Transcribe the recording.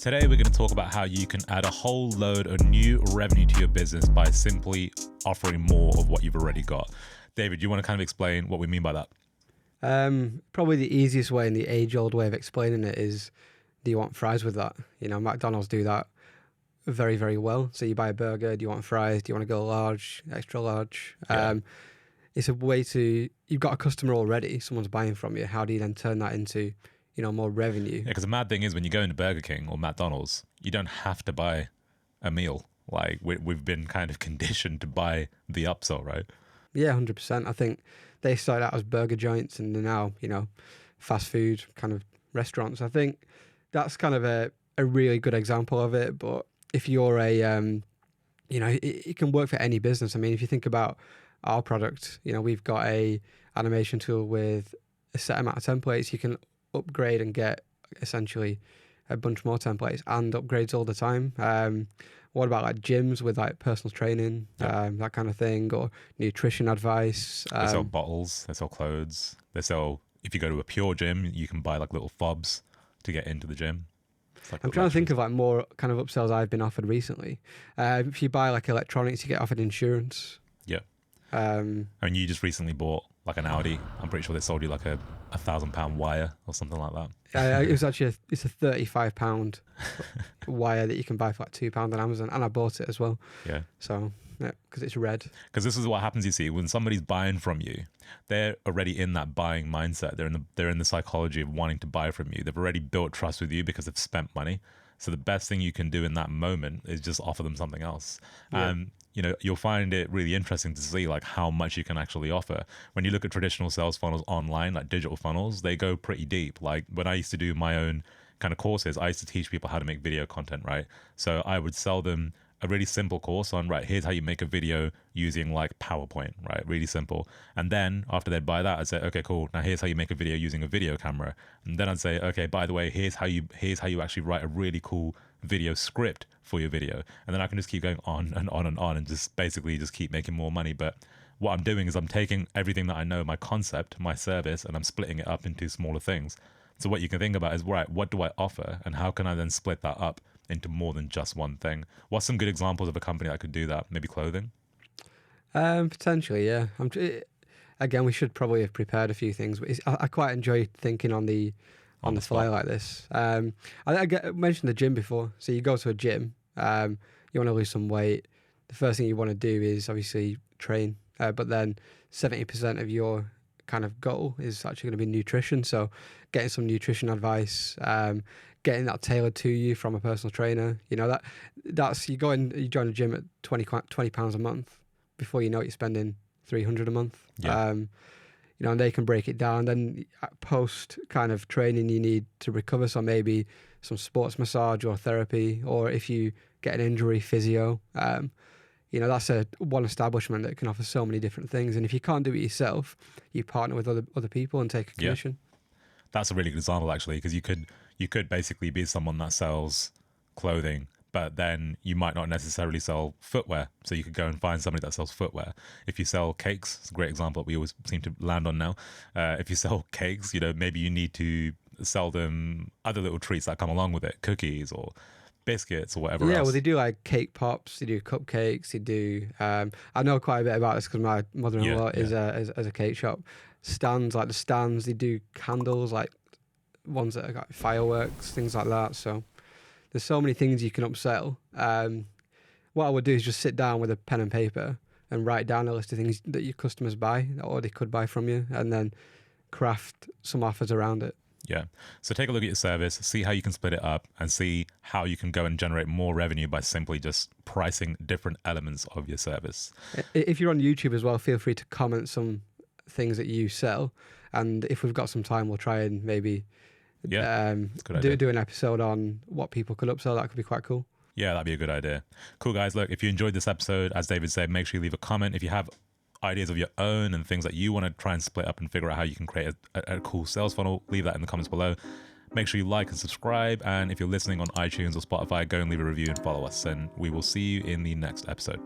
Today we're going to talk about how you can add a whole load of new revenue to your business by simply offering more of what you've already got. David, do you want to kind of explain what we mean by that? Probably the easiest way and the age-old way of explaining it is, do you want fries with that? You know, McDonald's do that very, very well. So you buy a burger, do you want fries? Do you want to go large, extra large? Yeah. It's a way to, you've got a customer already, someone's buying from you. How do you then turn that into, more revenue? Yeah, because the mad thing is when you go into Burger King or McDonald's, you don't have to buy a meal. Like we've been kind of conditioned to buy the upsell, right? Yeah, 100%. I think they started out as burger joints and they're now, fast food kind of restaurants. I think that's kind of a really good example of it. But if you're it can work for any business. I mean, if you think about our product, we've got a animation tool with a set amount of templates. You can upgrade and get essentially a bunch more templates and upgrades all the time. What about like gyms with like personal training, that kind of thing, or nutrition advice? They sell bottles, they sell clothes, if you go to a pure gym, you can buy like little fobs to get into the gym. Like I'm trying to think of like more kind of upsells I've been offered recently. If you buy like electronics, you get offered insurance. Yeah. I mean, you just recently bought like an Audi. I'm pretty sure they sold you like a £1,000 wire or something like that. It was actually it's a £35 wire that you can buy for like £2 on Amazon, and I bought it as well. Yeah. So yeah, because it's red. Because this is what happens. You see, when somebody's buying from you, they're already in that buying mindset. They're in the psychology of wanting to buy from you. They've already built trust with you because they've spent money. So the best thing you can do in that moment is just offer them something else. Yeah. You'll find it really interesting to see like how much you can actually offer. When you look at traditional sales funnels online, like digital funnels, they go pretty deep. Like when I used to do my own kind of courses, I used to teach people how to make video content, right? So I would sell them a really simple course on, right, here's how you make a video using like PowerPoint, right? Really simple. And then after they'd buy that, I'd say, okay, cool. Now here's how you make a video using a video camera. And then I'd say, okay, by the way, here's how you actually write a really cool video script for your video. And then I can just keep going on and on and on and just basically just keep making more money. But what I'm doing is I'm taking everything that I know, my concept, my service, and I'm splitting it up into smaller things. So what you can think about is, right, what do I offer and how can I then split that up into more than just one thing? What's some good examples of a company that could do that? Maybe clothing? Potentially, yeah. Again, we should probably have prepared a few things, but I quite enjoy thinking on the fly like this. I mentioned the gym before. So you go to a gym, you want to lose some weight. The first thing you want to do is obviously train, but then 70% of your kind of goal is actually going to be nutrition. So getting some nutrition advice, getting that tailored to you from a personal trainer. That's you join a gym at £20 a month. Before you know it, you're spending $300 a month. Yeah. And they can break it down. Then post kind of training, you need to recover. So maybe some sports massage or therapy, or if you get an injury, physio. That's one establishment that can offer so many different things. And if you can't do it yourself, you partner with other people and take a commission. Yeah. That's a really good example, actually, because you could basically be someone that sells clothing, but then you might not necessarily sell footwear. So you could go and find somebody that sells footwear. If you sell cakes, it's a great example that we always seem to land on now. If you sell cakes, maybe you need to sell them other little treats that come along with it, cookies or biscuits or whatever else. Yeah, well, they do like cake pops, they do cupcakes, they do... I know quite a bit about this because my mother-in-law is a cake shop. Stands, like the stands, they do candles, like ones that are got fireworks, things like that. So there's so many things you can upsell. What I would do is just sit down with a pen and paper and write down a list of things that your customers buy or they could buy from you, and then craft some offers around it. Yeah. So take a look at your service, see how you can split it up, and see how you can go and generate more revenue by simply just pricing different elements of your service. If you're on YouTube as well, feel free to comment some things that you sell. And if we've got some time, we'll try and maybe do an episode on what people could upsell. That could be quite cool. Yeah, that'd be a good idea. Cool, guys. Look, if you enjoyed this episode, as David said, make sure you leave a comment. If you have ideas of your own and things that you want to try and split up and figure out how you can create a cool sales funnel, leave that in the comments below. Make sure you like and subscribe. And if you're listening on iTunes or Spotify, go and leave a review and follow us. And we will see you in the next episode.